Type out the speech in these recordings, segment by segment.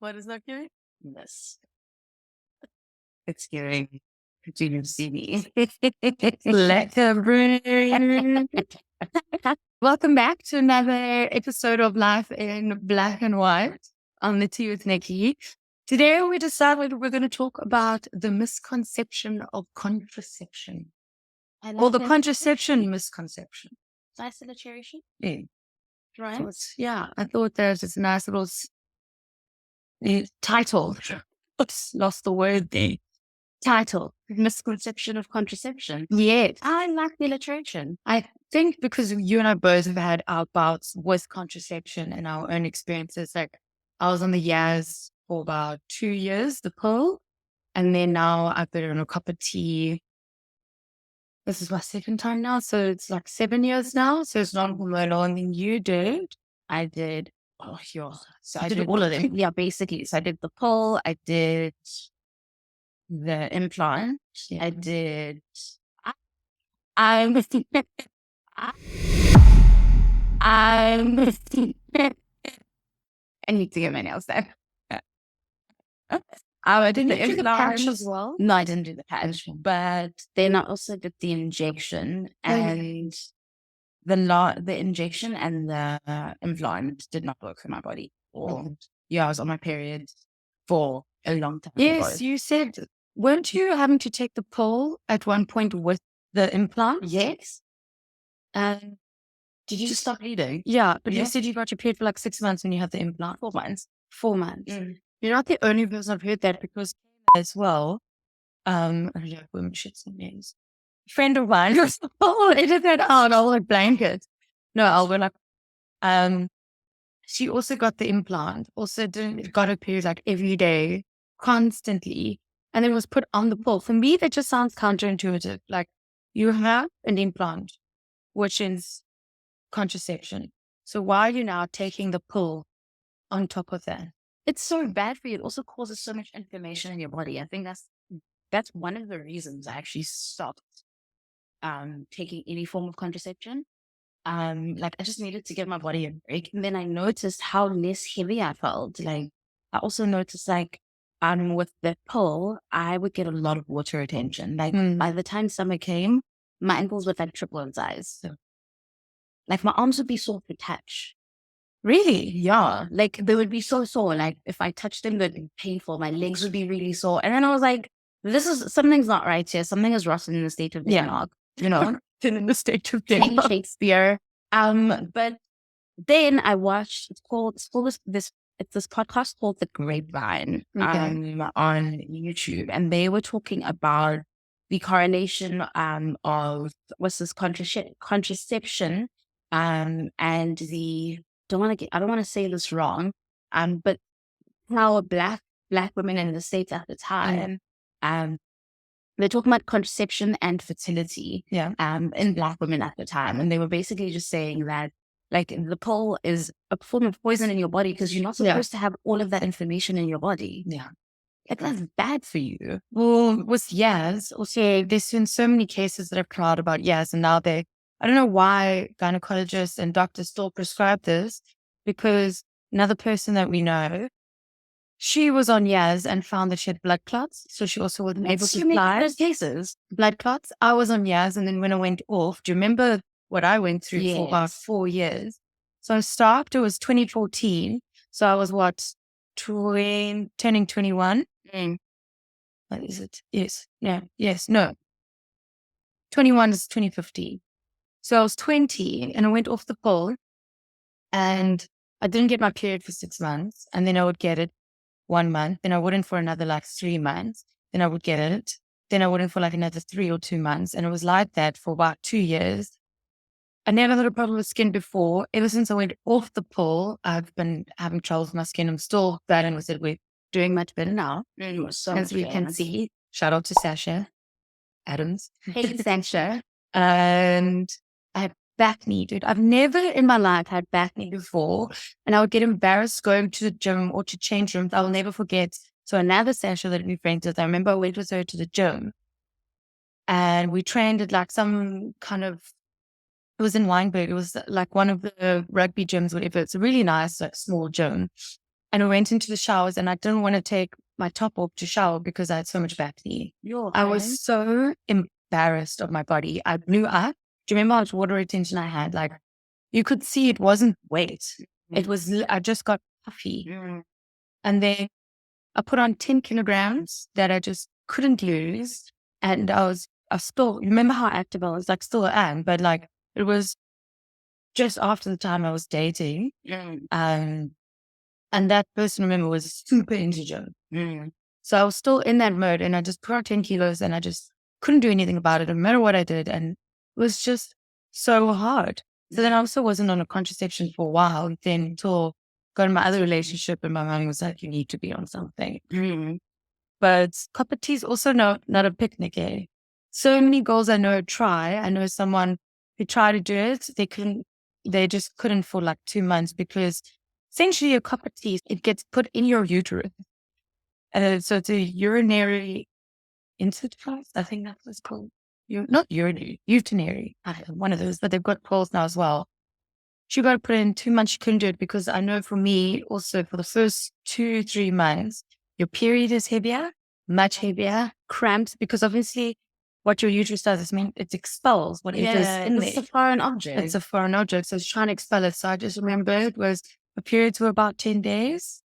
What is that giving? Yes. It's giving junior CV. Lekker brain. Welcome back to another episode of Life in Black and White on the Tea with Nikki. Today we decided we're going to talk about the misconception of contraception. Or the contraception misconception. Nice alliteration. Yeah. Right. Yeah, I thought there's this nice little title. Oops, lost the word there. Title. Misconception of contraception. Yes. I like the alliteration. I think because you and I both have had our bouts with contraception and our own experiences. Like I was on the Yaz for about 2 years, the pill. And then now I've been on a cup of tea. This is my second time now. So it's like 7 years now. So it's not hormonal. And then you did. I did. Oh, yeah. So I I did did all of them. Yeah, basically. So I did the pill. I did the implant. Yeah. I did. I'm. I need to get my nails done. I did the do the patch implant as well? No, I didn't do the patch, but then I also did the injection and the injection and the implant did not work for my body. Yeah, I was on my period for a long time. Yes, you said, weren't you having to take the pill at one point with the implant? Yes. And Did you stop bleeding? yeah, but Yeah. you said you got your period for like 6 months when you had the implant. 4 months. 4 months. Mm. You're not the only person I've heard that, because as well, I don't know if women should say names. Friend of mine was, edit that out, I'll like blanket. No, I'll be like, she also got the implant, also got her period like every day, constantly, and then was put on the pill. For me, that just sounds counterintuitive. Like you have an implant, which is contraception. So why are you now taking the pill on top of that? It's so bad for you. It also causes so much inflammation in your body. I think that's one of the reasons I actually stopped taking any form of contraception. Like I just needed to give my body a break. And then I noticed how less heavy I felt. Like I also noticed like with the pill, I would get a lot of water retention. Like by the time summer came, my ankles were like triple in size. So, like my arms would be sore to touch. Really? Yeah. Like they would be so sore. Like if I touched them, they'd be painful. My legs would be really sore. And then I was like, something's not right here. Something is rotten in the state of Denmark. You know? In the state of King Denmark. Shakespeare. But then I watched, it's this podcast called The Grapevine on YouTube. And they were talking about the correlation of what's this contraception and the I don't want to say this wrong, but how black women in the States at the time, they're talking about contraception and fertility, in black women at the time, and they were basically just saying that like the pill is a form of poison in your body because you're not supposed to have all of that information in your body. Yeah. Like that's bad for you. Well, with Yaz, also there's been so many cases that have come out about Yaz, and now I don't know why gynecologists and doctors still prescribe this, because another person that we know, she was on Yaz and found that she had blood clots. So she also wasn't able to supply those cases. blood clots. I was on Yaz, and then when I went off, do you remember what I went through for about 4 years? So I stopped, it was 2014. So I was turning 21. What is it? Yes. Yeah. Yes. No. 21 is 2015. So I was 20 and I went off the pill, and I didn't get my period for 6 months. And then I would get it 1 month. Then I wouldn't for another like 3 months. Then I would get it. Then I wouldn't for like another 3 or 2 months. And it was like that for about 2 years. I never had a problem with skin before. Ever since I went off the pill, I've been having trouble with my skin. I'm still battling with it. We're doing much better now, as we can see. Shout out to Sasha Adams. Hey, Sasha. And I had back knee, dude. I've never in my life had back knee before. And I would get embarrassed going to the gym or to change rooms. I'll never forget. So another Sasha that we friends with, I remember I went with her to the gym. And we trained at like some kind of, it was in Weinberg. It was like one of the rugby gyms, whatever. It's a really nice, like small gym. and we went into the showers, and I didn't want to take my top off to shower because I had so much back knee. I was so embarrassed of my body. I blew up. Do you remember how much water retention I had? Like, you could see it wasn't wet. It was, I just got puffy. And then I put on 10 kilograms that I just couldn't lose. And I still, remember how active I was? Like, still am, but like, it was just after the time I was dating. And that person, remember, was super into gym. So I was still in that mode, and I just put on 10 kilos, and I just couldn't do anything about it, no matter what I did. And it was just so hard. So then I also wasn't on a contraception for a while. Then until got in my other relationship, and my mom was like, you need to be on something. But copper tea is also not a picnic, eh? So many girls I know try. I know someone who tried to do it. They just couldn't for like 2 months, because essentially a copper tea, it gets put in your uterus. So it's a urinary intercourse. I think that's what it's called. Not urinary, urinary. One of those, but they've got pills now as well. She got to put in 2 months. She couldn't do it because I know for me also, for the first 2-3 months, your period is heavier, much heavier, cramps, because obviously what your uterus does is it expels whatever's in there. It's a foreign object. It's a foreign object. So it's trying to expel it. So I just remember it was, my periods were about 10 days.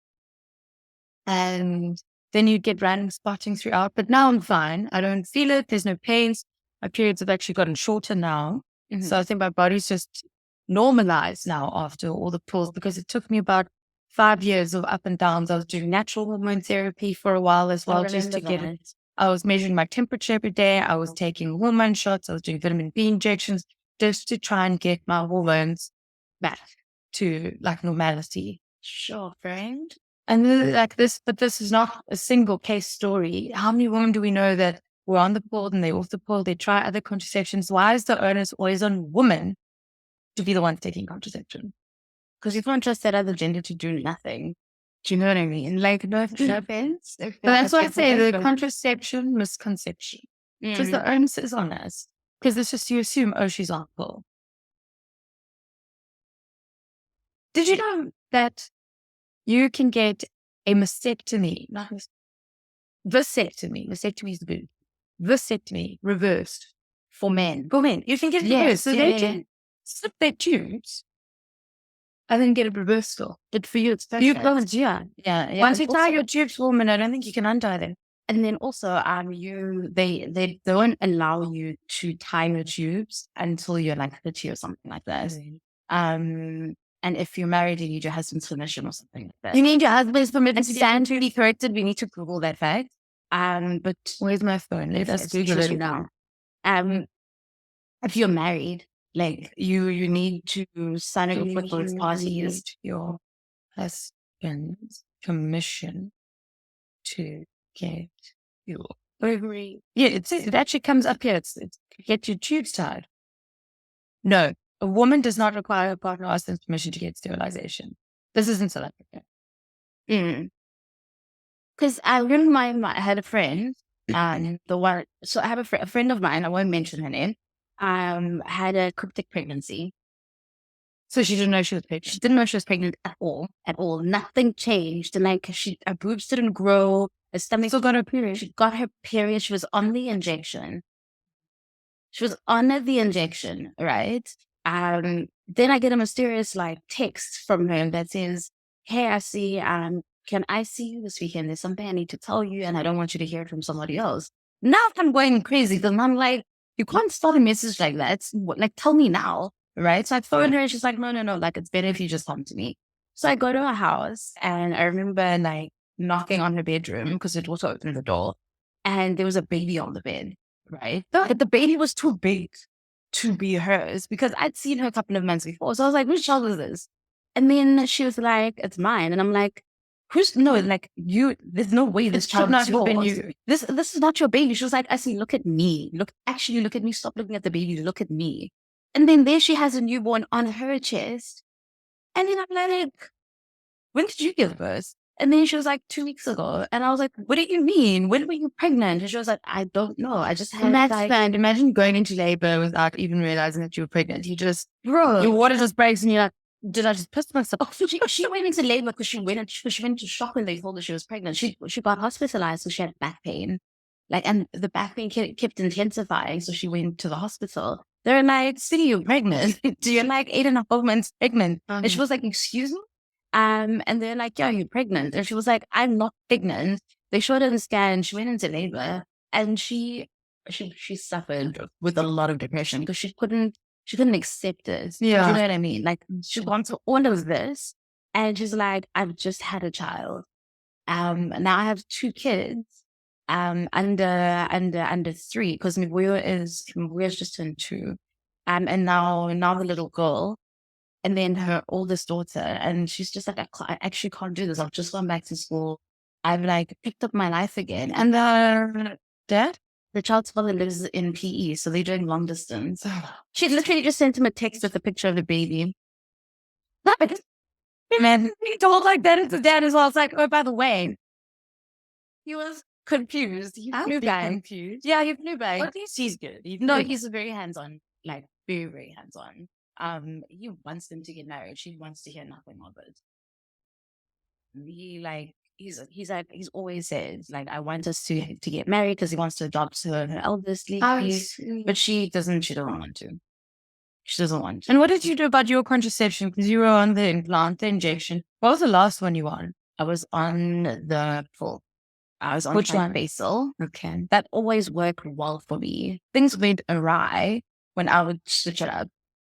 And then you'd get random spotting throughout. But now I'm fine. I don't feel it. There's no pains. My periods have actually gotten shorter now. So I think my body's just normalized now after all the pills, because it took me about 5 years of up and downs. I was doing natural hormone therapy for a while as well, just to get it. I was measuring my temperature every day. I was taking hormone shots. I was doing vitamin B injections just to try and get my hormones back to like normality. Sure, friend. And like this, but this is not a single case story. How many women do we know that were on the pill and they're off the pill? They try other contraceptions. Why is the onus always on women to be the ones taking contraception? Because you can't trust that other gender to do nothing. Do you know what I mean? Like, no offense. But that's why I say the contraception misconception. Because the onus is on us. Because it's just, you assume, oh, she's on pill. Did you know that you can get a mastectomy, not vasectomy? Vasectomy is good. Vasectomy reversed For men. for men. You can get it reversed. So they can slip their tubes and then get it reversed still. Good for you. It's You perfect. yeah. Once you tie your tubes, woman, I don't think you can untie them. And then also, they don't allow you to tie your tubes until you're like 30 or something like that. And if you're married, you need your husband's permission or something like that. You need your husband's permission And to stand to be corrected. We need to Google that fact. But where's my phone? Let us Google it now. If you're married, like you need to sign it with both parties. Your husband's permission to get your ovary. Yeah, it actually comes up here. It's get your tubes tied. No, a woman does not require her partner husband's permission to get sterilization. This is in South Africa. Because I remember I had a friend, so I have a friend of mine, I won't mention her name, had a cryptic pregnancy. So she didn't know she was pregnant. She didn't know she was pregnant at all. Nothing changed. And like her boobs didn't grow. Her stomach still got her period. She got her period. She was on the injection. Right? Then I get a mysterious like text from her that says, "Hey, I see, can I see you this weekend? There's something I need to tell you, and I don't want you to hear it from somebody else." Now I'm going crazy because I'm like, you can't start a message like that. Like, tell me now, right? So I phoned her and she's like, no, like, it's better if you just come to me. So I go to her house and I remember like knocking on her bedroom because it also opened the door and there was a baby on the bed, right? But the baby was too big to be hers because I'd seen her a couple of months before. So I was like, which child is this? And then she was like, it's mine. And I'm like, there's no way this child not is have been yours. you. This is not your baby. She was like, I see, look at me. Look at me. Stop looking at the baby. Look at me. And then there she has a newborn on her chest. And then I'm like, when did you give birth? And then she was like, 2 weeks ago. And I was like, what do you mean? When were you pregnant? And she was like, I don't know. I just had Imagine going into labor without even realizing that you were pregnant. You just, your water just breaks and you're like, did I just piss myself? Oh, she went into labor because she went to shock when they told her she was pregnant. She got hospitalized because she had back pain. Like, and the back pain kept intensifying. So she went to the hospital. They're like, "See, you're pregnant. You're like 8.5 months pregnant." And she was like, "Excuse me?" And they're like, "Yeah, you're pregnant." And she was like, "I'm not pregnant." They showed her the scan. She went into labor, and she suffered with a lot of depression because she couldn't accept it. Yeah. Do you know what I mean? Like, she's gone through all of this, and she's like, "I've just had a child. Now I have 2 kids, under 3, because Mbuya's just turned 2, and now the little girl, and then her oldest daughter, and she's just like, I actually can't do this. I've just gone back to school. I've like picked up my life again." And dad, the child's father lives in PE, so they're doing long distance. She literally just sent him a text with a picture of the baby. Man, he told like that to dad as well. It's like, "Oh, by the way," he was confused. He flew back. Confused. Yeah, he flew back. At least he's good. He's very hands-on, like very, very hands-on. He wants them to get married. She wants to hear nothing of it. He's always said, like, "I want us to get married," because he wants to adopt her eldest legally. But she doesn't want to. She doesn't want to. And what did you do about your contraception? Because you were on the implant, the injection. What was the last one you were on? I was on the full. I was on Which one? basal. Okay. That always worked well for me. Things went awry when I would switch it up,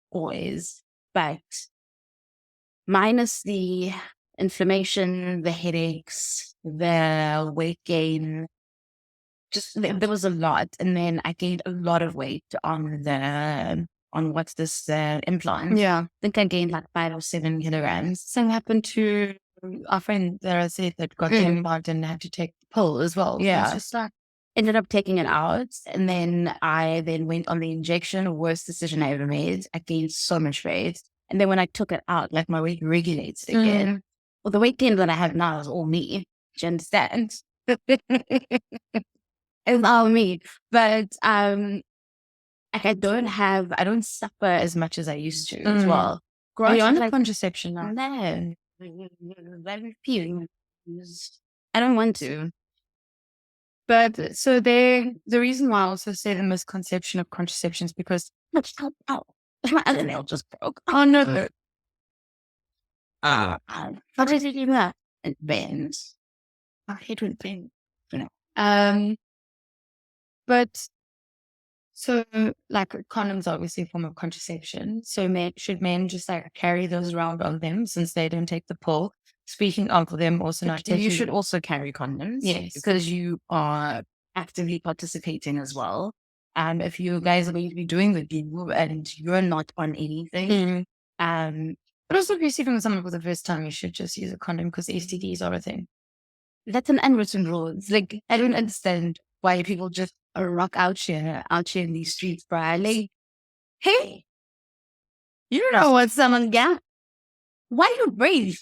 always. But minus the inflammation, the headaches, the weight gain, just there was a lot. And then I gained a lot of weight on what's this implant. Yeah. I think I gained like 5 or 7 kilograms. Same happened to our friend that I said that got the implant and had to take the pill as well. Yeah. So it's just like, ended up taking it out, and then I went on the injection. Worst decision I ever made. I gained so much weight. And then when I took it out, like, my weight regulated again. Well, the weight gain that I have now is all me. Do you understand? It's all me. But like, I don't suffer as much as I used to as well. Are you on the contraception now? No. I don't want to. But so the reason why I also say the misconception of contraception is because my other nail just broke. Oh no. How did you do that? It bends. I hate when it bends. But so, like, condoms are obviously a form of contraception. So should men just like carry those around on them since they don't take the pill? Speaking of them also not taking, you should also carry condoms. Yes. Because you are actively participating as well. If you guys are going to be doing the deal and you're not on anything, but also if you're sleeping with someone for the first time, you should just use a condom because STDs are a thing. That's an unwritten rule. It's like, I don't understand why people just rock out here in these streets, bro. Like, hey, you know what someone got? Why you breathe?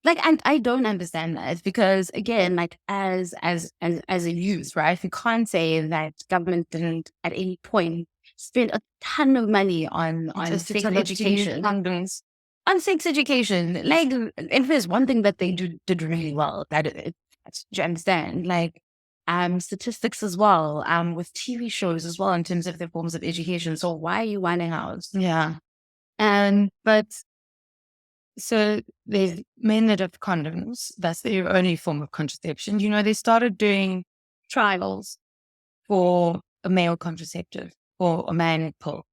Like, I don't understand that, because again, like, as a youth, right? You can't say that government didn't at any point spend a ton of money on sex education. On sex education. Like, if there's one thing that they did really well, do you understand? Like, statistics as well, with TV shows as well in terms of their forms of education. So why are you whining out? Yeah. But so there's men that have condoms. That's their only form of contraception. You know, they started doing trials for a male contraceptive or a man pill.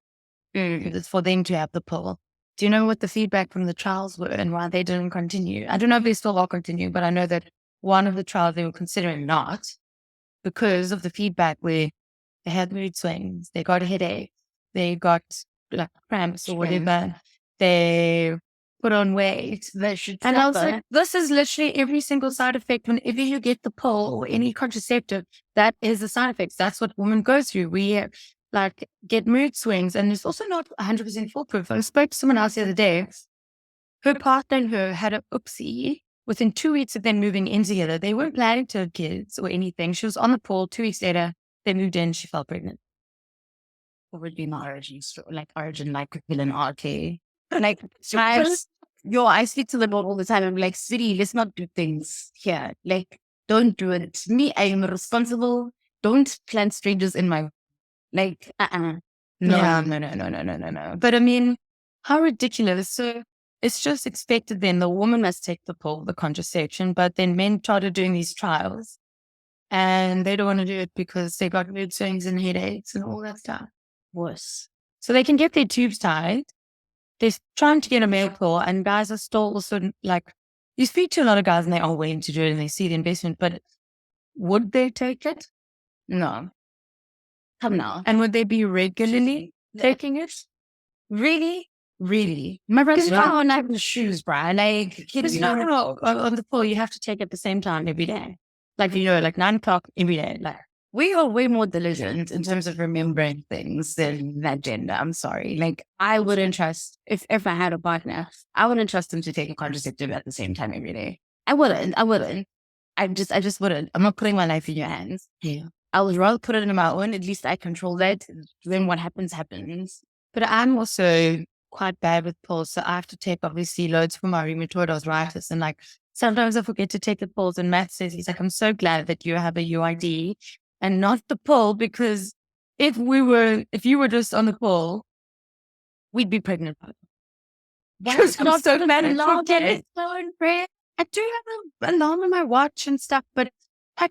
It's for them to have the pill. Do you know what the feedback from the trials were and why they didn't continue? I don't know if they still are continuing, but I know that one of the trials they were considering not, because of the feedback where they had mood swings, they got a headache, they got like cramps or whatever, they put on weight. They should and I was like, this is literally every single side effect. Whenever you get the pill or any contraceptive, that is the side effects. That's what women go through. We like get mood swings, and it's also not 100% foolproof. I spoke to someone else the other day. Her partner and her had an oopsie. Within 2 weeks of them moving in together, they weren't planning to have kids or anything. She was on the pill. 2 weeks later, they moved in. She fell pregnant. What would be my origin story? Like, origin, like villain RK. Like, I speak to them all the time. I'm like, City, let's not do things here. Like, don't do it. Me, I am responsible. Don't plant strangers in my, like, No, yeah. No. But I mean, how ridiculous. So it's just expected then the woman must take the pill, the contraception, but then men started doing these trials and they don't want to do it because they got mood swings and headaches and all that stuff. Worse. So they can get their tubes tied. They're trying to get a male pill, and guys are still also like, you speak to a lot of guys and they are willing to do it and they see the investment, but would they take it? No. Come now. And would they be regularly taking it? Really? Really? My brother's on the shoes, Brian. Like, kids, on the pill, you have to take it at the same time every day. Like, like 9 o'clock every day. Like, we are way more diligent in terms of remembering things than that gender. I'm sorry. Like, I wouldn't trust, if I had a partner, I wouldn't trust him to take a contraceptive at the same time every day. I wouldn't. I just wouldn't. I'm not putting my life in your hands. Yeah. I would rather put it in my own. At least I control that. Then what happens. But I'm also quite bad with pills. So I have to take obviously loads for my rheumatoid arthritis. And like, sometimes I forget to take the pills. And Matt says, he's like, I'm so glad that you have a UID and not the pill, because if you were just on the pill, we'd be pregnant. Because I'm so glad I do have an alarm on my watch and stuff, but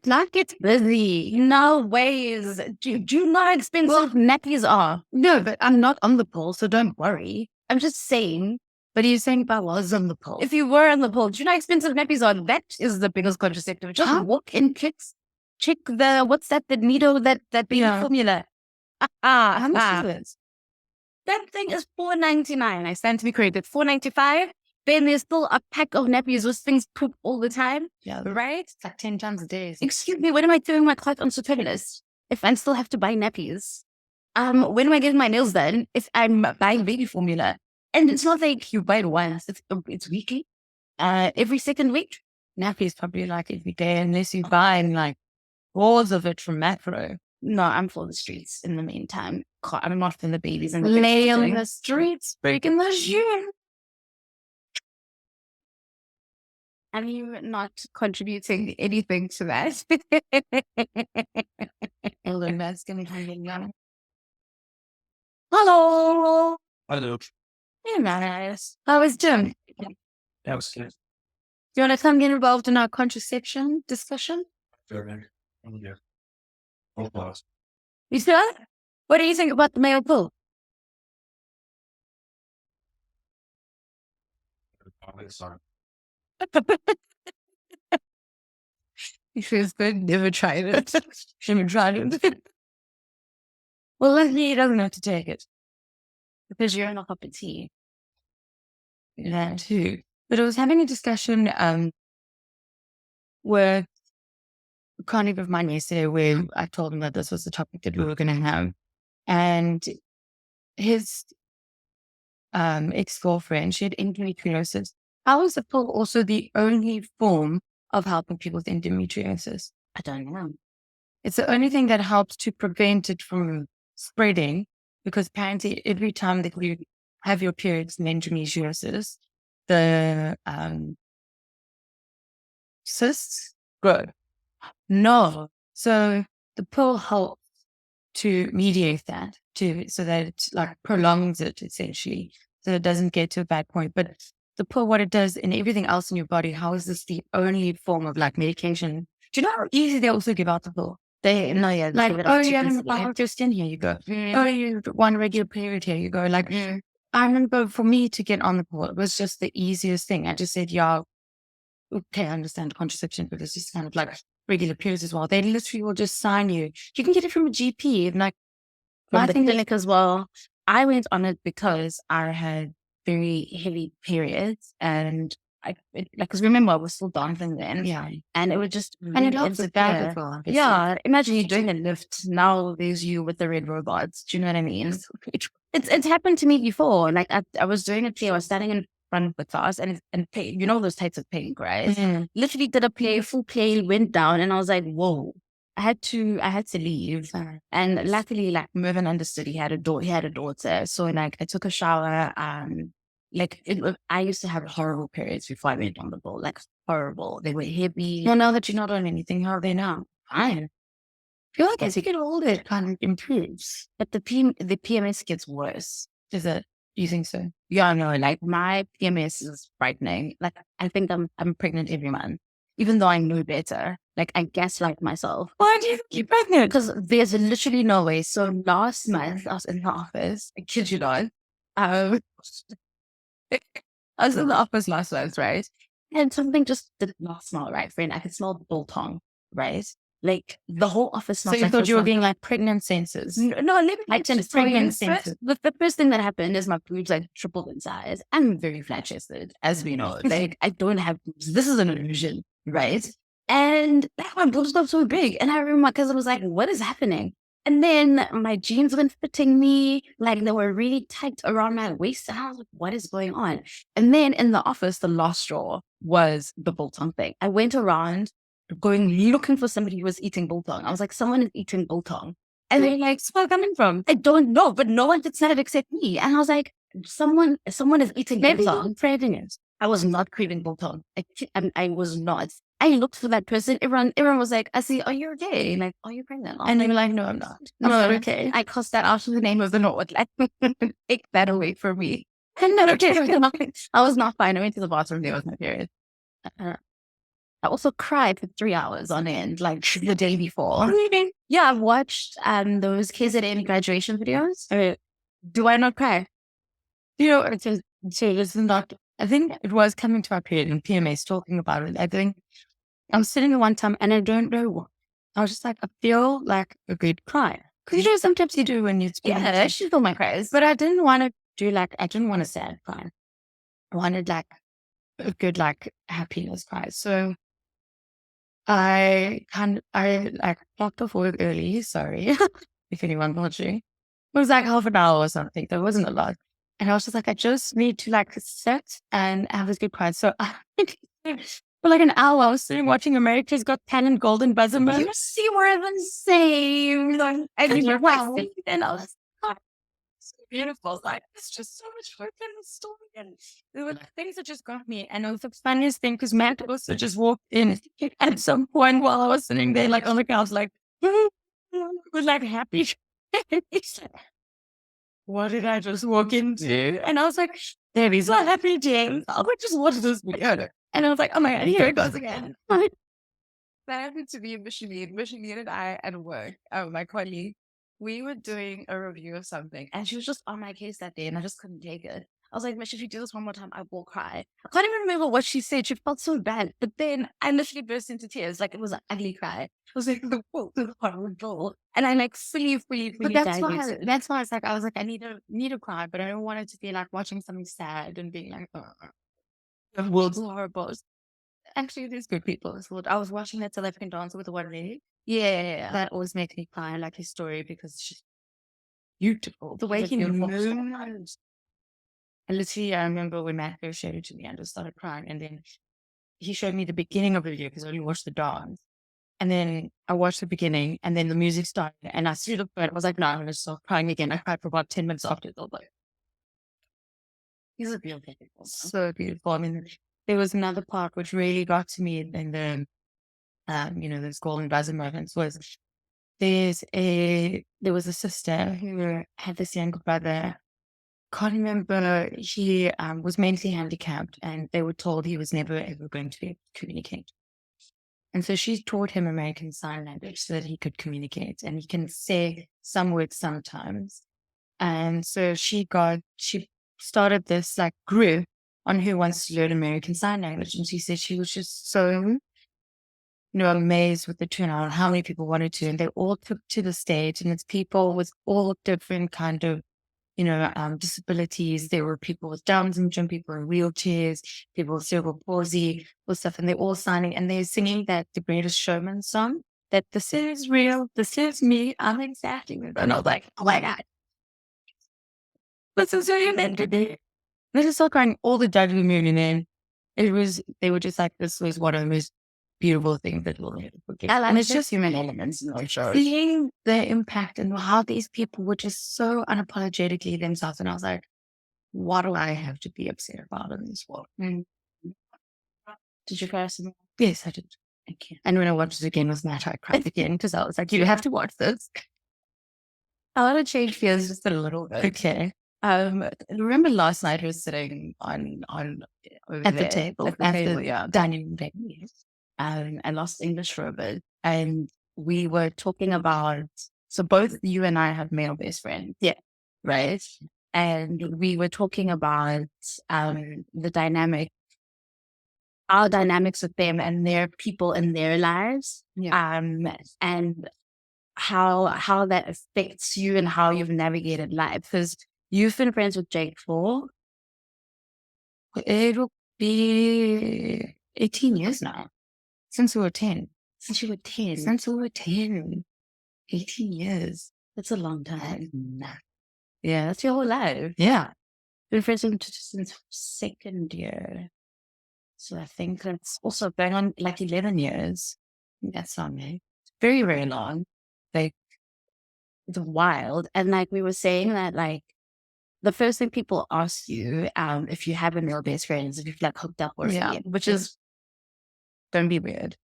life gets busy. No ways. Do you know how expensive nappies are? No, but I'm not on the pill, so don't worry. I'm just saying. But you're saying if I was on the pill. If you were on the pill, do you know how expensive nappies are? That is the biggest contraceptive. Just walk in, check the, what's that, the needle, that baby formula. How much is it? That thing is $4.99. I stand to be corrected. $4.95. Then there's still a pack of nappies with things poop all the time. Yeah. Right? It's like 10 times a day. Excuse me, when am I doing my cloth on surveillance? If I still have to buy nappies? When am I getting my nails done? If I'm buying baby formula? And it's not like you buy it once. It's weekly. Every second week. Nappies probably like every day, unless you buy like rolls of it from Macro. No, I'm for the streets in the meantime. I'm not for the babies and the lay on the streets, breaking the shoe. And you're not contributing anything to that. Hello, Matt's going to come in now. Hello. Hello. Hey, nice. How was Jim? That was good. Do you want to come get involved in our contraception discussion? Sure. Yeah. All pause. You sure? What do you think about the male pill? Sorry. He feels good. Never tried it. Never tried it. Well, luckily he doesn't have to take it because you're in a cup of tea. That too. But I was having a discussion with a colleague of mine yesterday where I told him that this was the topic that we were going to have, and his ex-girlfriend, she had endometriosis. How is the pill also the only form of helping people with endometriosis? I don't know. It's the only thing that helps to prevent it from spreading, because apparently every time that you have your periods in endometriosis, the cysts grow. No. So the pill helps to mediate that, so that it like prolongs it essentially, so it doesn't get to a bad point. But the pill, what it does in everything else in your body, how is this the only form of like medication? Do you know how easy they also give out the pill? They no, yeah, like, oh, you have your skin, here you go. Oh, you one regular period, here you go. Like, I remember for me to get on the pill, it was just the easiest thing. I just said, yeah, okay, I understand contraception, but it's just kind of like regular periods as well. They literally will just sign you. You can get it from a GP, and like from the clinic as well. I went on it because I had very heavy periods, and because remember I was still dancing then, and it was just and it helps with that as well. Yeah, imagine you doing a lift. Now there's you with the red robots. Do you know what I mean? It's happened to me before. Like I was doing a play. I was standing in front of the class and play, you know those types of pink, right? Mm-hmm. Literally did a play, full play, went down, and I was like, whoa. I had to leave, and luckily, like Mervyn understood. He had a daughter, so like I took a shower, Like I used to have horrible periods before I went on the bowl, like horrible. They were heavy. Well, now that you're not on anything, how are they now? Fine. I feel like as you get older, it kind of improves. But the PMS gets worse. Is it? Do you think so? Yeah, no, like my PMS is frightening. Like I think I'm pregnant every month, even though I know better. Like I gaslight myself. Why do you think you're pregnant? Because there's literally no way. So last month I was in the office. I kid you not. I was in the office last month, right? And something just did not smell right, friend. I could smell biltong, right? Like the whole office So smells you like thought you were biltong. getting like pregnant senses? No, let me Like just pregnant tell you, senses. the first thing that happened is my boobs like tripled in size. I'm very flat chested, as we know. Like I don't have boobs. This is an illusion, right? And like my boobs got so big. And I remember my cousin was like, what is happening? And then my jeans weren't fitting me. Like they were really tight around my waist. And I was like, what is going on? And then in the office, the last straw was the biltong thing. I went around going looking for somebody who was eating biltong. I was like, someone is eating biltong. And they're like, where's it coming from? I don't know, but no one did it except me. And I was like, someone is eating biltong. I'm craving it. I was not craving biltong. I was not. I looked for that person. Everyone was like, I see, are you okay? Like, are you pregnant? And they were like, no, I'm not. I'm not not okay. I crossed that out of the name of the Lord. Like, take that away from me. I'm not okay. I was not fine. I went to the bathroom. There was my period. I also cried for 3 hours on end, like the day before. Yeah, I've watched those KZN graduation videos. Do I not cry? You know, it's just, so this is not, I think it was coming to our period and PMS talking about it. I think I was sitting there one time and I don't know what. I was just like, I feel like a good cry. Because you know, sometimes you do when you're speaking. Yeah, I should feel my cries. But I didn't want to do like, I didn't want a sad cry. I wanted like a good, like happiness cry. So I like clocked off work early. Sorry if anyone watching. It was like half an hour or something. There wasn't a lot. And I was just like, I just need to like sit and have this good cry. So for like an hour, I was sitting watching America's Got Talent Golden Buzzer moment. You see, we're the same. And you're wow. right. And I was so beautiful. Like, it's just so much hope in the story. And there were like things that just got me. And it was the funniest thing because Matt also just walked in at some point while I was sitting there, like on the couch, like, was like happy. He's like, what did I just walk into? And I was like, there he's not happy, James. I would just watch this video. And I was like, oh my God, here it goes again. That happened to me in Michigan. Michigan and I at work, my colleague, we were doing a review of something. And she was just on my case that day and I just couldn't take it. I was like, Mish, if you do this one more time, I will cry. I can't even remember what she said. She felt so bad. But then I literally burst into tears. Like it was an ugly cry. I was like, the world is horrible. And I like fully But that's why it's like, I was like, I need to cry, but I don't want it to be like watching something sad and being like, oh, the world's horrible. Actually, there's good people in this world. I was watching that South African Dancer with the one lady. Yeah. That always makes me cry. I like his story because it's just beautiful. The way he moves. And literally, I remember when Matt first showed it to me, I just started crying. And then he showed me the beginning of the video because I only watched the dance. And then I watched the beginning and then the music started. And I stood up and I was like, no, I'm going to start crying again. I cried for about 10 minutes after it. Like, he's a beautiful people. So beautiful. I mean, there was another part which really got to me in the, those golden buzzer moments was there was a sister who had this younger brother. Can't remember. He was mentally handicapped and they were told he was never ever going to be able to communicate. And so she taught him American Sign Language so that he could communicate and he can say some words sometimes. And so she started this like group on who wants to learn American Sign Language. And she said she was just so, amazed with the turnout, how many people wanted to. And they all took to the stage and it's people with all different kind of, disabilities. There were people with Down syndrome, people in wheelchairs, people with cerebral palsy, all stuff. And they're all signing and they're singing that The Greatest Showman song, that this is real, this is me, I'm exactly. And I was like, oh my God. This is who you're meant to be. They just started crying all the judges were moving in. They were just like, this was one of the most beautiful things that we'll never forget. And it's just human elements in those shows. Seeing the impact and how these people were just so unapologetically themselves. And I was like, what do I have to be upset about in this world? Did you cry some? Yes, I did. Okay. And when I watched it again with Matt, I cried again because I was like, you have to watch this. I want to change fears just a little bit. Okay. Remember last night we were sitting on At the table. At the table, yeah. Dining room table. Yes. I lost English for a bit, and we were talking about. So both you and I have male best friends. Yeah. Right. And we were talking about the dynamic, our dynamics with them and their people in their lives. Yeah. And how that affects you and how you've navigated life. Because you've been friends with Jake for It'll be 18 years now. Since we were 10. since you were 10. Since we were 10. 18 years. That's a long time. Nah. Yeah, that's your whole life. Yeah. Been friends since second year. So I think that's also going on like 11 years. That's not me. Very, very long. Like, it's wild. And like we were saying that, like, the first thing people ask you, if you have a male best friend, is if you've like hooked up or something, which is, don't be weird.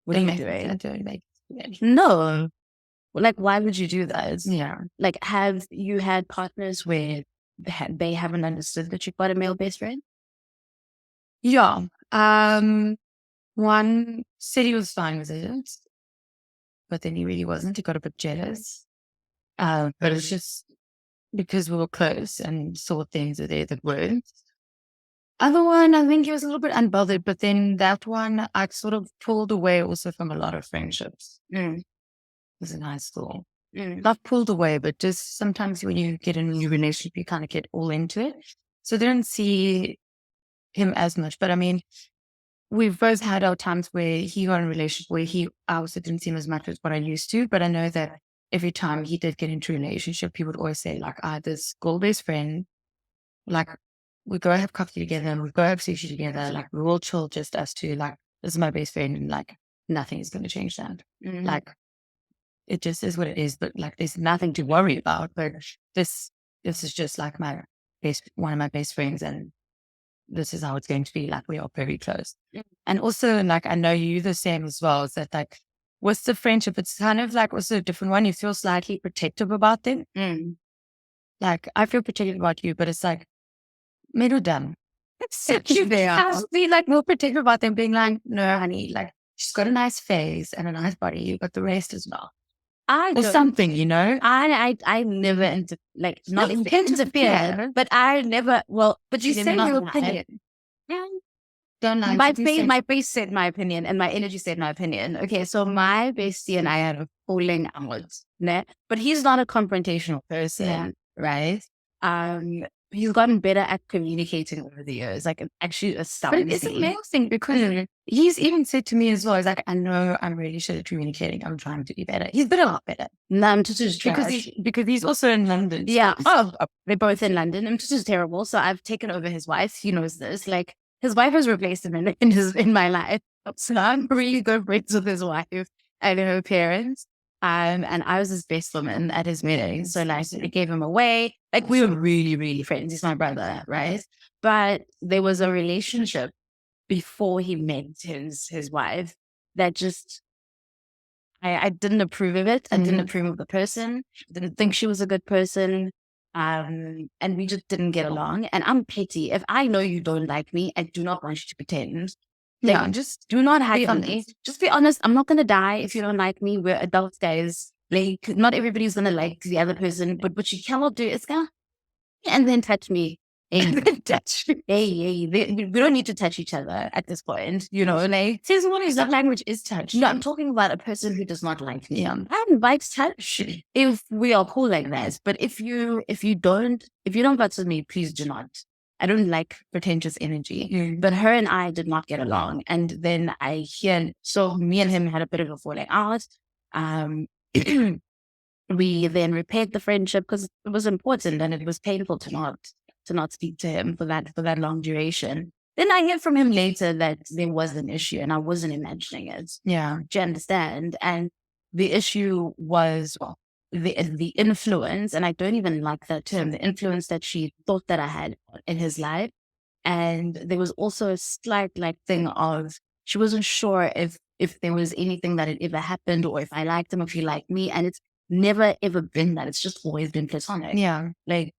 What are you doing? Don't make it weird. No. Like, why would you do that? Yeah. Like, have you had partners where they haven't understood that you've got a male best friend? Yeah. One said he was fine with it, but then he really wasn't. He got a bit jealous. But it's just because we were close and saw things there that weren't. Other one, I think he was a little bit unbothered, but then that one, I sort of pulled away also from a lot of friendships. It was in high school. Not pulled away, but just sometimes when you get in a new relationship, you kind of get all into it. So I didn't see him as much. But I mean, we've both had our times where he got in a relationship where I also didn't see him as much as what I used to. But I know that every time he did get into a relationship, he would always say, like, I had this girl-best friend, like, we go have coffee together and we go have sushi together. Like, we're all chill, just us two. Like, this is my best friend, and like, nothing is going to change that. Like, it just is what it is. But like, there's nothing to worry about. But this is just like one of my best friends, and this is how it's going to be. Like, we are very close. And also, like, I know you the same as well. Is that like, with the friendship, it's kind of like also a different one. You feel slightly protective about them. Like, I feel protective about you, but it's like, middle dumb. You have to be like more protective about them, being like, no, honey, like, she's got a nice face and a nice body, but the rest is not. Or something, you know? I never not interfere, but I never. Well, but you say your opinion. Yeah. Don't lie. My face said my opinion, and my energy said my opinion. Okay, so my bestie and I had a falling out, né? But he's not a confrontational person, right? He's gotten better at communicating over the years, like actually astounding. But it's amazing because he's even said to me as well, he's like, I know I'm really shit at communicating. I'm trying to be better. He's been a lot better. No, I'm just because he's also in London. Yeah. Oh, they're both in London. I'm just terrible. So I've taken over his wife. He knows this. Like, his wife has replaced him in my life. So I'm really good friends with his wife and her parents. And I was his best woman at his wedding. So like, we gave him away. Like, we were really, really friends. He's my brother, right? But there was a relationship before he met his wife that just, I didn't approve of it. I didn't approve of the person. Didn't think she was a good person. And we just didn't get along. And I'm petty. If I know you don't like me, I do not want you to pretend. Yeah, just do not hide from me. Just be honest. I'm not going to die if you don't like me. We're adults, guys. Like, not everybody's going to like the other person, but what you cannot do is go and then touch me. Touch. Hey, we don't need to touch each other at this point. You know, like, his love language is touch. No, I'm talking about a person who does not like me. I invite touch if we are cool like that. But if you don't touch me, please do not. I don't like pretentious energy. But her and I did not get along. And then so me and him had a bit of a falling out. We then repaired the friendship because it was important and it was painful to not speak to him for that long duration. Then I hear from him later that there was an issue and I wasn't imagining it. Yeah. Do you understand? And the issue was, well, the influence, and I don't even like that term, the influence that she thought that I had in his life. And there was also a slight like thing of she wasn't sure if there was anything that had ever happened or if I liked him, if he liked me. And it's never ever been that. It's just always been platonic. Yeah. Like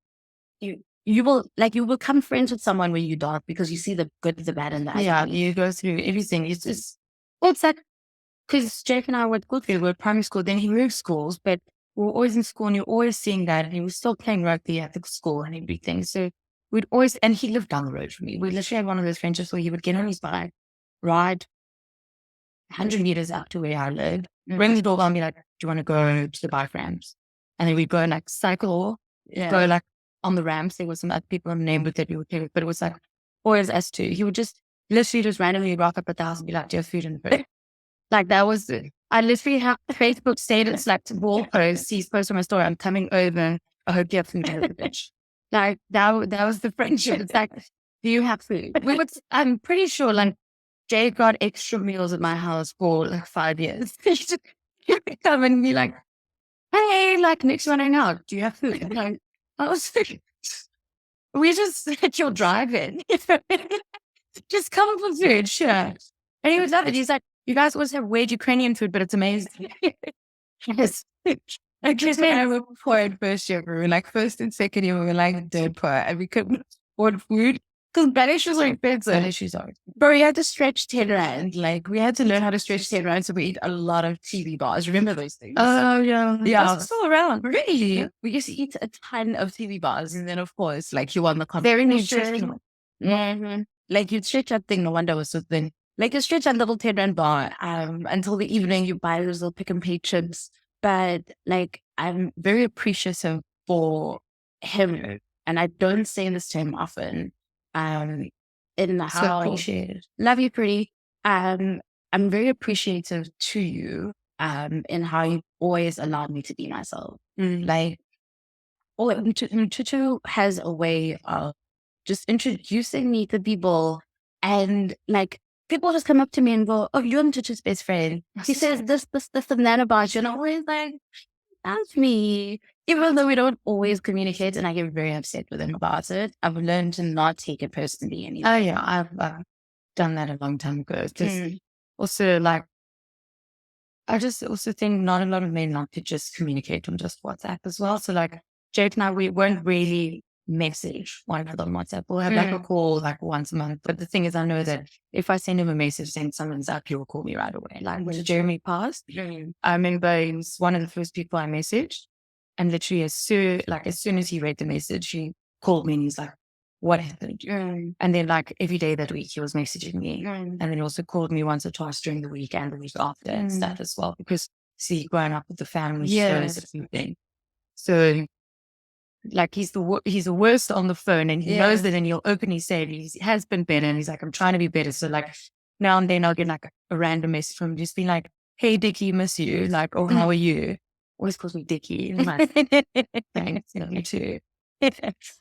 you will become friends with someone when you're dark because you see the good, the bad, and the ugly. Yeah, you go through everything. It's just, well, it's like, because Jake and I were at school together, we were primary school, then he moved schools, but we were always in school and you're always seeing that. And he was still playing rugby at the school and everything. So we'd always, and he lived down the road from me. We literally had one of those friendships where he would get on his bike, ride 100 meters out to where I lived, ring the doorbell and be like, do you want to go to the bike ramps? And then we'd go and like cycle, go like on the ramps. There were some other people in the neighborhood that we would play with, but it was like always us two. He would just literally just randomly rock up at the house and be like, do you have food in the fridge? Like that was it. I literally have Facebook status, like wall posts. He's posted on my story. I'm coming over. I hope you have food in the fridge. Like that was the friendship. It's like, do you have food? I'm pretty sure like Jay got extra meals at my house for like 5 years. He would come and be like, hey, like next one I know, do you have food? And like, I was like, we just at your drive-in. Just come for food, sure. And he would love it. He's like, you guys always have weird Ukrainian food, but it's amazing. Yes. Like, I remember for first year, we were like first and second year, we were like dirt poor and we couldn't afford food because Banishes are expensive. Banishes are. But we had to stretch 10 rand. Like, we had to learn how to stretch 10 rand, so we eat a lot of TV bars. Remember those things? Oh, yeah. Yeah. That's still around. Really? Yeah. We used to eat a ton of TV bars. And then, of course, like, you want the very nutritional. Like, you'd stretch that thing, no wonder it was so thin. Like, you stretch that little 10 rand bar until the evening, you buy those little pick and pay chips. But, like, I'm very appreciative for him. And I don't say this to him often. In how so appreciated. Love you, pretty. I'm very appreciative to you in how you always allowed me to be myself. Like, Tutu has a way of just introducing me to people, and like people just come up to me and go, "Oh, you're Tutu's best friend." He says this, and that about you, and I'm always like, "That's me." Even though we don't always communicate, and I get very upset with him about it, I've learned to not take it personally anymore. Oh yeah, I've done that a long time ago. Just also like, I just also think not a lot of men like to just communicate on just WhatsApp as well. So like Jake and I, we won't really message one another on WhatsApp. We'll have like a call like once a month. But the thing is, I know that if I send him a message saying something's up, he will call me right away. Like when Jeremy passed, I remember he was one of the first people I messaged. And literally as soon as he read the message, he called me and he's like, what happened? And then like every day that week he was messaging me. And then he also called me once or twice during the week and the week after and stuff as well. Because see, growing up with the family shows a few things. So like he's the worst on the phone and he knows that, and he'll openly say he has been better and he's like, I'm trying to be better. So like now and then I'll get like a random message from him just being like, hey Dickie, miss you. Like, oh, how are you? Always calls me Dickie. Like, thanks, you too.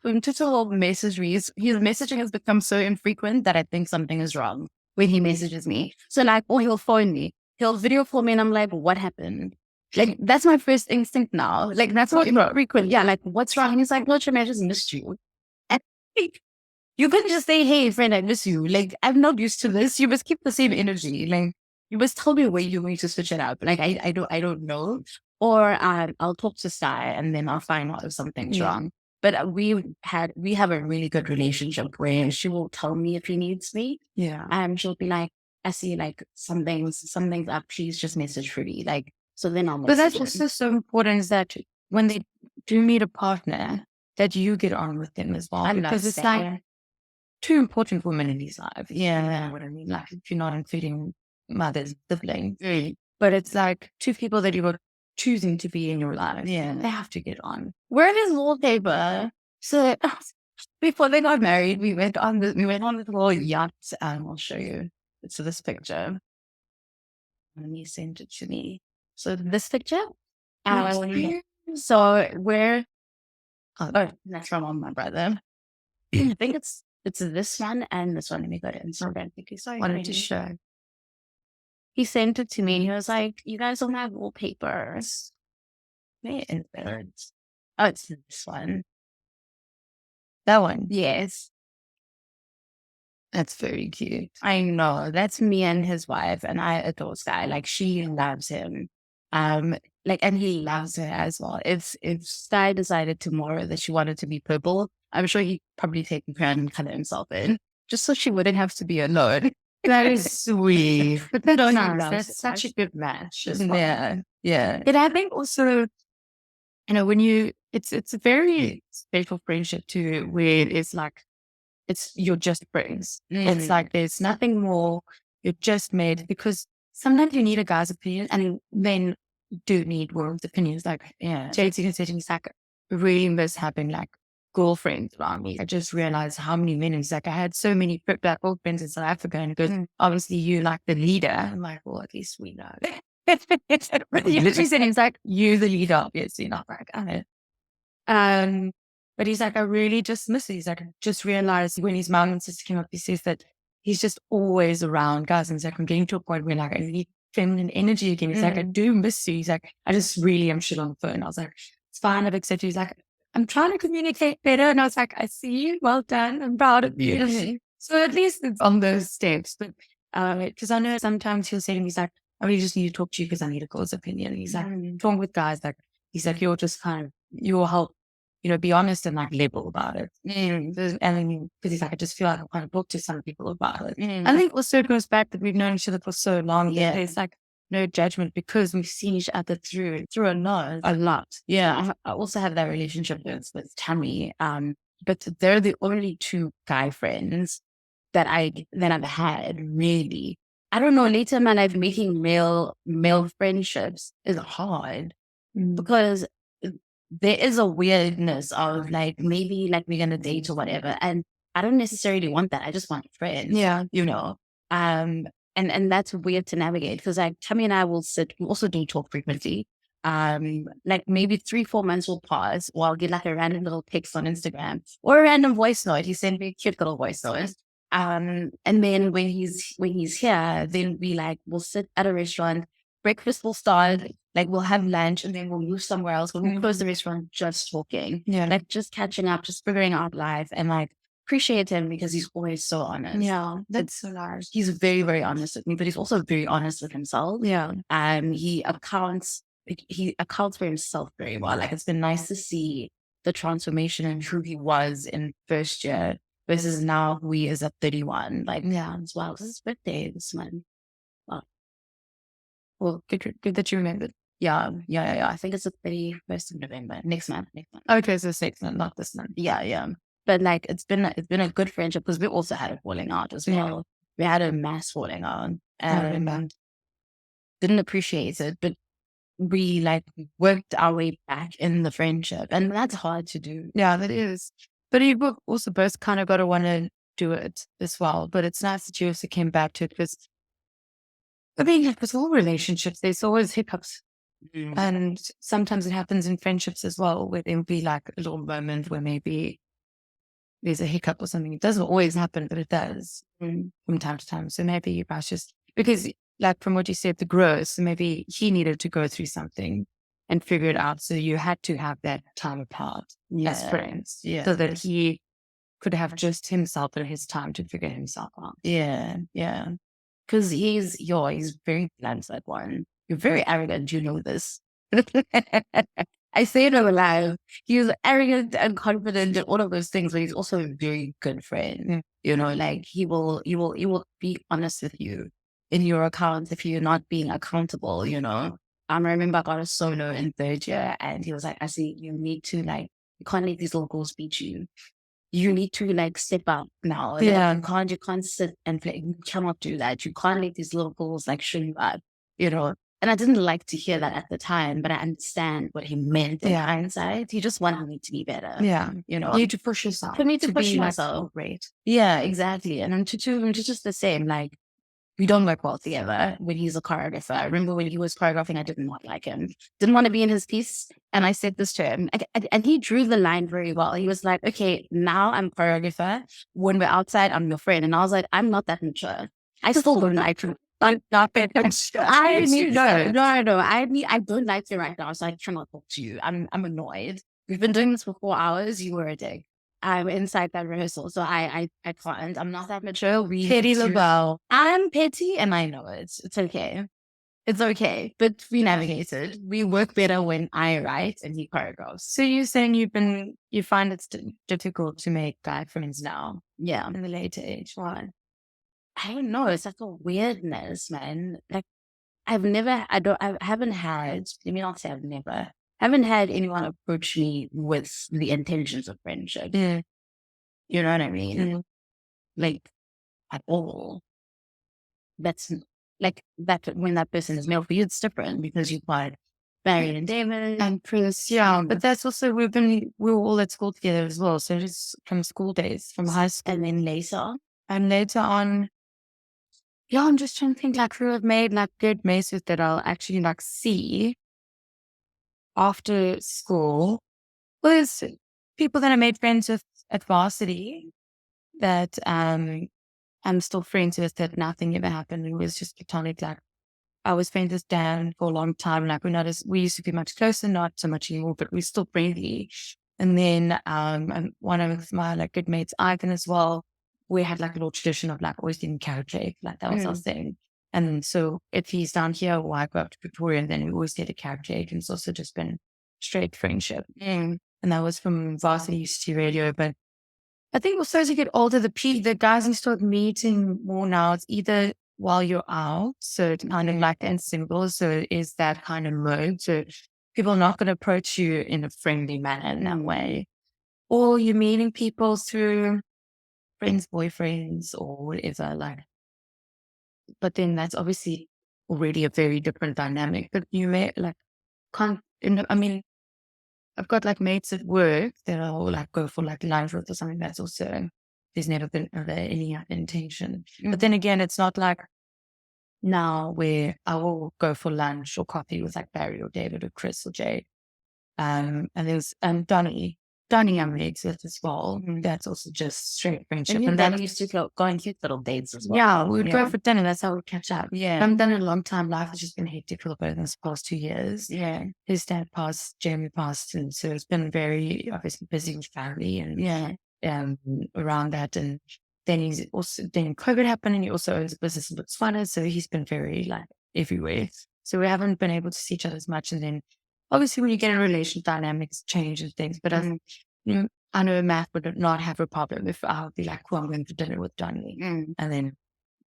When Tutu messages, his messaging has become so infrequent that I think something is wrong when he messages me. So like, or he'll phone me, he'll video call me and I'm like, what happened? Like, that's my first instinct now. Like, that's not infrequent. Yeah, like, what's wrong? And he's like, no, I just missed you. And you couldn't just say, hey, friend, I miss you. Like, I'm not used to this. You must keep the same energy. Like, you must tell me where you're going to switch it up. Like, I don't know. Or I'll talk to Sai and then I'll find out if something's wrong. But we have a really good relationship where she will tell me if he needs me. Yeah. And she'll be like, I see like something's up, please just message for me. Like, so then I'll message. But that's also so important is that when they do meet a partner, that you get on with them as well. Because it's like two important women in his life. Yeah. You know what I mean? Like if you're not including mothers, siblings. But it's like two people that you were choosing to be in your life. Yeah. They have to get on. We're his wallpaper. So before they got married, we went on this little yacht. I'll show you. It's this picture. And he sent it to me. So this picture. So we're that's from my brother. I think it's this one and this one. Let me go to Instagram because I wanted to show. He sent it to me and he was like, you guys don't have wallpapers. Oh, it's this one. That one. Yes. That's very cute. I know. That's me and his wife, and I adore Sky. Like, she loves him. And he loves her as well. If Sky decided tomorrow that she wanted to be purple, I'm sure he'd probably take her and color himself in, just so she wouldn't have to be alone. That is sweet. But that's nice. loves That's it. such a good match as well. Yeah. Yeah. And I think also, when it's a very special friendship too, where it's like, you're just friends. It's like, there's nothing more. You're just made, because sometimes you need a guy's opinion, and men do need women's opinions. Like, JT said, he's like, really miss having like girlfriends around me. I just realized how many men, it's like, I had so many black girlfriends in South Africa, and because obviously you like the leader. I'm like, well, at least we know. But he literally said, he's like, you the leader, obviously, not like I. But he's like, I really just miss it. He's like, I just realized when his mom and sister came up, he says that he's just always around guys. And he's like, I'm getting to a point where like I need feminine energy again. He's like, I do miss you. He's like, I just really am shit on the phone. I was like, it's fine, I've accepted. He's like, I'm trying to communicate better. And I was like, I see you. Well done. I'm proud of you. So at least it's on those steps. But because I know sometimes he'll say to me, he's like, I really just need to talk to you because I need a girl's opinion. And he's like, talking with guys, like, he's like, you'll help, be honest and like level about it. And then, because he's like, I just feel like I want to talk to some people about it. I think also it goes back that we've known each other for so long. Yeah. There's like no judgment because we've seen each other through a lot. Yeah. I also have that relationship with Tammy. But they're the only two guy friends that I've had, really. I don't know, later in my life, making male friendships is hard because there is a weirdness of like, maybe like we're gonna date or whatever, and I don't necessarily want that. I just want friends. Yeah, and that's weird to navigate because like Tammy and I will sit. We also do talk frequently. Like maybe 3-4 months will pass, or I'll get like a random little text on Instagram or a random voice note. He sent me a cute little voice note. And then when he's here, then we'll sit at a restaurant. Breakfast will start, like we'll have lunch, and then we'll move somewhere else. We'll close the restaurant, just talking, like just catching up, just figuring out life, and like appreciate him because he's always so honest. Yeah, that's so nice. He's very, very honest with me, but he's also very honest with himself. Yeah, he accounts for himself very well. Like it's been nice to see the transformation in who he was in first year versus now who he is at 31. Like, as well. It's his birthday this month. Well, good that you remembered. Yeah. I think it's the 31st of November. Next month. Okay, so it's next month, not this month. Yeah. But like, it's been a good friendship because we also had a falling out as well. We had a mass falling out, and didn't appreciate it, but we like worked our way back in the friendship, and that's hard to do. Yeah, that is. But you also both kind of got to want to do it as well. But it's nice that you also came back to it because, I mean, with all relationships, there's always hiccups. And sometimes it happens in friendships as well, where there'll be like a little moment where maybe there's a hiccup or something. It doesn't always happen, but it does from time to time. So maybe you guys just, because like from what you said, the growth, so maybe he needed to go through something and figure it out. So you had to have that time apart as friends. Yeah. So that he could have just himself and his time to figure himself out. Yeah. Because he's very blunt, that one. You're very arrogant, you know this. I say it over loud. He's arrogant and confident and all of those things, but he's also a very good friend. Like he will be honest with you in your accounts if you're not being accountable, I remember I got a solo in 3rd year and he was like, I see you need to like, you can't let these little girls beat you. You need to like step up now. Yeah. Like, you can't sit and play. You cannot do that. You can't let these little girls like show you up, And I didn't like to hear that at the time, but I understand what he meant in hindsight. He just wanted me to be better. Yeah. You need to push yourself. For me to push myself. Great. Yeah, exactly. And to just the same, like, we don't work well together when he's a choreographer. I remember when he was choreographing, I did not like him. Didn't want to be in his piece. And I said this to him. And he drew the line very well. He was like, okay, now I'm choreographer. When we're outside, I'm your friend. And I was like, I'm not that mature. I still don't like you. I'm not paying I need no. no. I don't like you right now, so I cannot talk to you. I'm annoyed. We've been doing this for 4 hours. You were a dick. I'm inside that rehearsal, so I can't. I'm not that mature. Petty LaBelle. I'm petty, and I know it. It's okay. It's okay. But we navigate it. We work better when I write and he choreographs. So you're saying you find it's difficult to make guy friends now? Yeah. In the later age. Why? I don't know. It's like a weirdness, man. Like I haven't had, let me not say I've never, haven't had anyone approach me with the intentions of friendship. Mm. You know what I mean? Mm. Like at all. That's like that when that person is male for you, it's different because you've got Barry and David and Chris. Yeah. But that's also, we were all at school together as well. So just from school days, from high school. and then later. And later on, yeah, I'm just trying to think like who have made like good mates with that I'll actually like see after school. Well, there's people that I made friends with at varsity that I'm still friends with that nothing ever happened. It was just platonic. Like I was friends with Dan for a long time. Like we used to be much closer, not so much anymore, but we're still friendly. And then and one of my like good mates, Ivan as well, we had like a little tradition of like always getting carrot cake. Like that was our thing. And so if he's down here or I go up to Victoria, then we always get a carrot cake. And it's also just been straight friendship. And that was from varsity city radio. But I think also as you get older, the guys you start meeting more now, it's either while you're out, so it's kind of like and single, so it is that kind of mode. So people are not going to approach you in a friendly manner in that way. Or you're meeting people through friends, boyfriends, or whatever, like. But then that's obviously already a very different dynamic. But you may like I mean, I've got like mates at work that I'll like go for like lunch with or something. That's also, there's never been any intention. But then again, it's not like now where I will go for lunch or coffee with like Barry or David or Chris or Jay. And there's Donnie I'm mates with as well. That's also just straight friendship. And then used to go on cute little dates as well. Yeah, we would go for dinner. That's how we catch up. Yeah. I haven't done it in a long time. Life has just been hectic for the both of us the past 2 years. Yeah. His dad passed, Jamie passed, and so it's been very obviously busy with family and around that. And then then COVID happened, and he also owns a business in Botswana, so he's been very like everywhere. So we haven't been able to see each other as much. And then obviously when you get in a relationship, dynamics change and things. But I know Matt would not have a problem if I would be like, well, I'm going for dinner with Donnie. And then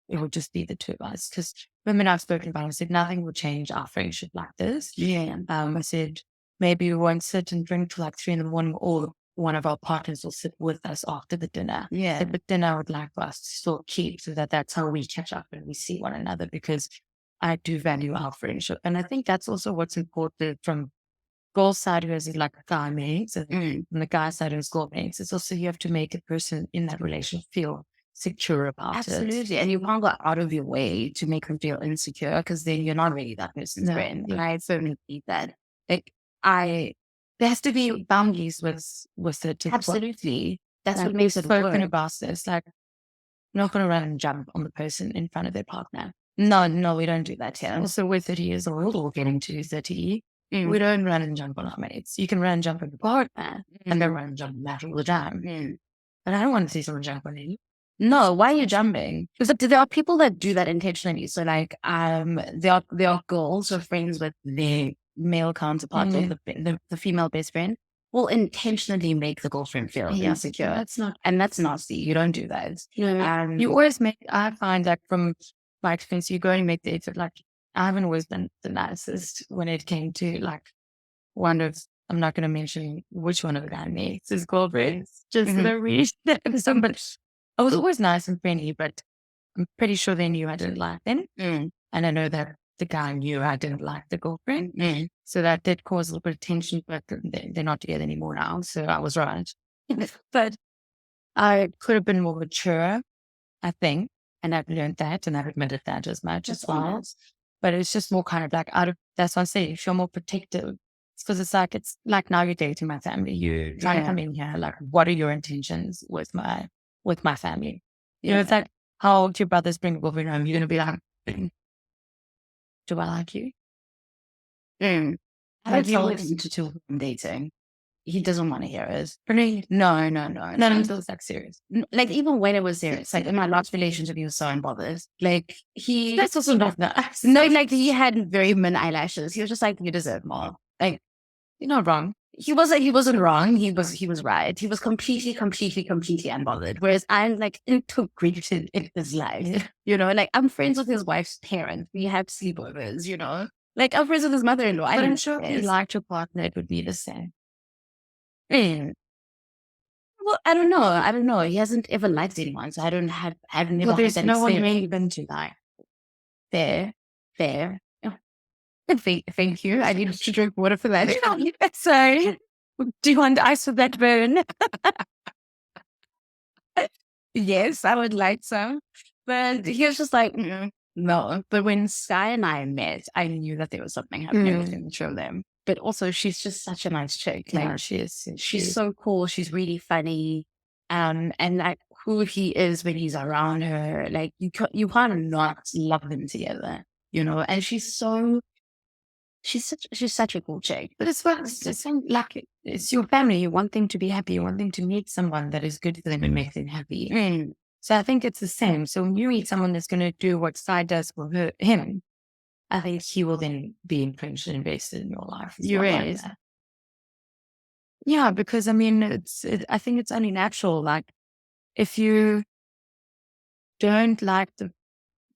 it would just be the two of us. Because women I've spoken about, I said, nothing will change our friendship like this. Yeah. I said, maybe we won't sit and drink till like 3 a.m, or one of our partners will sit with us after the dinner. Yeah. But then I would like for us to still keep so that's how we catch up and we see one another, because I do value our friendship. And I think that's also what's important from girl side who has like a guy mates and the guy side who has girl mates. It's also you have to make a person in that relationship feel secure about it. Absolutely. And you can't go out of your way to make them feel insecure, because then you're not really that person's friend. And I firmly believe that. Like there has to be boundaries with it. Absolutely. That's like, what makes it spoken work. about this. Like, I'm not going to run and jump on the person in front of their partner. No, we don't do that here. Also, we're 30 years old or getting to 30. We don't run and jump on our mates. You can run and jump on your partner and then run and jump on that all the time. But I don't want to see someone jump on you. No, why are you jumping? Because there are people that do that intentionally. So like, there are girls who are friends with their male counterpart, the female best friend, will intentionally make the girlfriend feel insecure. That's nasty. You don't do that. You always I find that from my experience, you go and make the effort. Like, I haven't always been the nicest when it came to like one of, I'm not going to mention which one of the guy mates, his girlfriends, just the reason. But I was always nice and friendly, but I'm pretty sure they knew I didn't like them. And I know that the guy knew I didn't like the girlfriend. So that did cause a little bit of tension, but they're not together anymore now. So I was right. But I could have been more mature, I think. And I've learned that, and I've admitted that as much as well. But it's just more kind of like that's what I say, you feel more protective. Because it's like now you're dating my family. You're trying to come in here, like, what are your intentions with my family? You know, it's like how old your brothers bring a girlfriend home. You're going to be like, Do I like you? I Like don't you tell would- him to I'm dating. He doesn't want to hear it. Really? No. None until it's like serious. Like even when it was serious, like in my last relationship, he was so unbothered. Like That's also not nice. no, like he had very min eyelashes. He was just like, you deserve more. Like You're not wrong. he wasn't wrong. He was right. He was completely unbothered. Whereas I'm like integrated in his life. You know, like I'm friends with his wife's parents. We have sleepovers, you know. Like I'm friends with his mother-in-law. But I'm sure if you liked your partner, it would be the same. Well, I don't know. He hasn't ever liked anyone, so I've never Well, had there's that no one experience. really been to like. Fair. Thank you. I need to drink water for that. Sorry. Do you want ice with that burn? Yes, I would like some. But he was just like, no. But when Sky and I met, I knew that there was something happening between the two of them. But also, she's just such a nice chick. Like, Yeah, she is. she's so cool. She's really funny. And like who he is when he's around her, like you can't not love them together, you know. And she's such a cool chick. But it's like it's your family. You want them to be happy. You want them to meet someone that is good for them and make them happy. So I think it's the same. So when you meet someone that's going to do what Sai does for him, I think he will then be influenced and invested in your life. You raise. Yeah, because I mean, I think it's only natural. Like if you don't like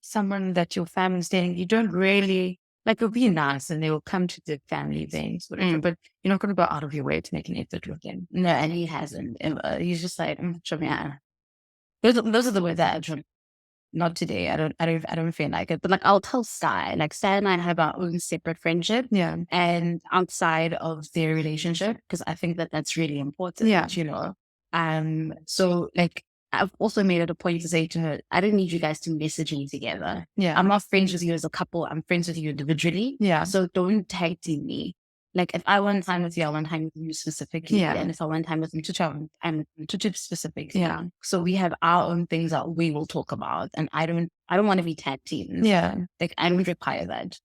someone that your family's dating, you don't really like. It'll be nice, and they will come to the family events, whatever. But you're not going to go out of your way to make an effort with them. No, and he hasn't. He's just like, those are the words that not today. I don't feel like it. But like I'll tell Sky. Like Sky and I have our own separate friendship. Yeah. And outside of their relationship, because I think that that's really important. Yeah. You know. So like I've also made it a point to say to her, I don't need you guys to message me together. Yeah. I'm not friends with you as a couple. I'm friends with you individually. Yeah. So don't tag team me. Like if I want time with you, I want time with you specifically. Yeah. And if I want time with Tutu, I'm with Tutu specifically. Yeah. So we have our own things that we will talk about. And I don't want to be tag teamed. Yeah. Like I don't require that.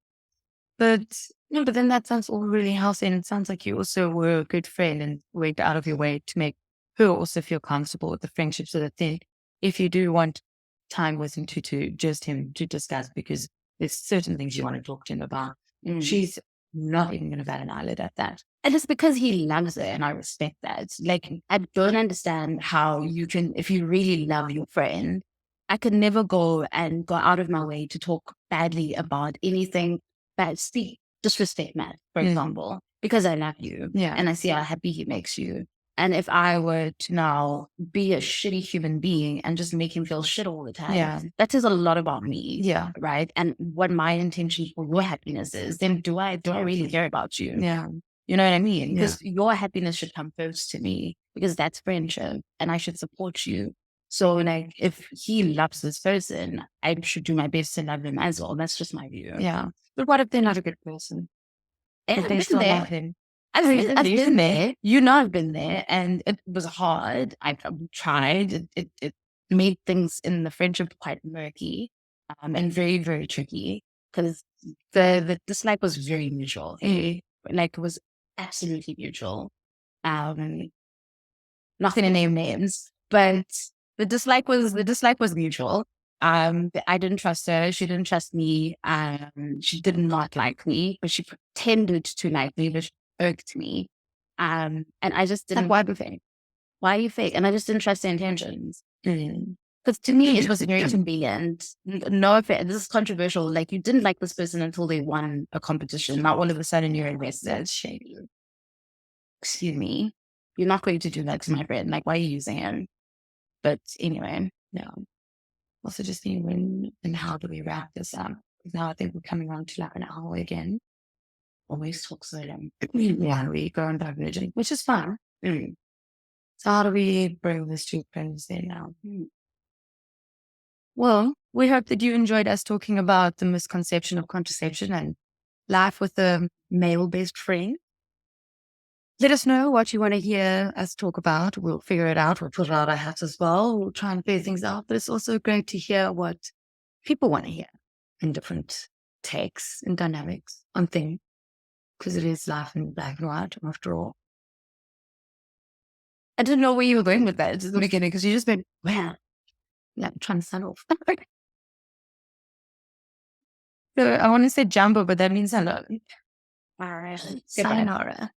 But no, but then that sounds all really healthy. And it sounds like you also were a good friend and went out of your way to make her also feel comfortable with the friendship, so that then if you do want time with him to just him to discuss, because there's certain things you want to talk to him about, she's not even going to bat an eyelid at that. And it's because he loves it, and I respect that. Like, I don't understand how you can, if you really love your friend, I could never go out of my way to talk badly about anything, disrespect Matt, for example, because I love you. Yeah. And I see how happy he makes you. And if I were to now be a shitty human being and just make him feel shit all the time, that says a lot about me. Yeah. Right. And what my intention for your happiness is, then do I really care about you? Yeah. You know what I mean? Because your happiness should come first to me, because that's friendship and I should support you. So like if he loves this person, I should do my best to love him as well. That's just my view. Yeah. But what if they're not a good person? And they still love him. I've been there. You know, I've been there, and it was hard. I tried. It made things in the friendship quite murky, and very, very tricky, because the dislike was very mutual. Like it was absolutely mutual. Not going to name names, but the dislike was mutual. I didn't trust her. She didn't trust me. She did not like me, but she pretended to like me, which irked me. And I just didn't. Why be fake? Why are you fake? And I just didn't trust their intentions. Because to me, it was very convenient. No offense, this is controversial. Like, you didn't like this person until they won a competition. Not all of a sudden you're invested. That's shady. Excuse me. You're not going to do that to my friend. Like, why are you using him? But anyway, no. Also, just when and how do we wrap this up? Because now I think we're coming on to like an hour again. Always talk so long. Yeah, we go on diverging, which is fun. So how do we bring this to friends then now? Well, we hope that you enjoyed us talking about the misconception of contraception and life with a male best friend. Let us know what you want to hear us talk about. We'll figure it out. We'll put it out our hats as well. We'll try and figure things out. But it's also great to hear what people want to hear. and different takes and dynamics on things, because it is life in black and white after all. I didn't know where you were going with that at the beginning, because you just went, wow, yeah, I'm trying to sign off. So I want to say jumbo, but that means hello. All right. Sayonara.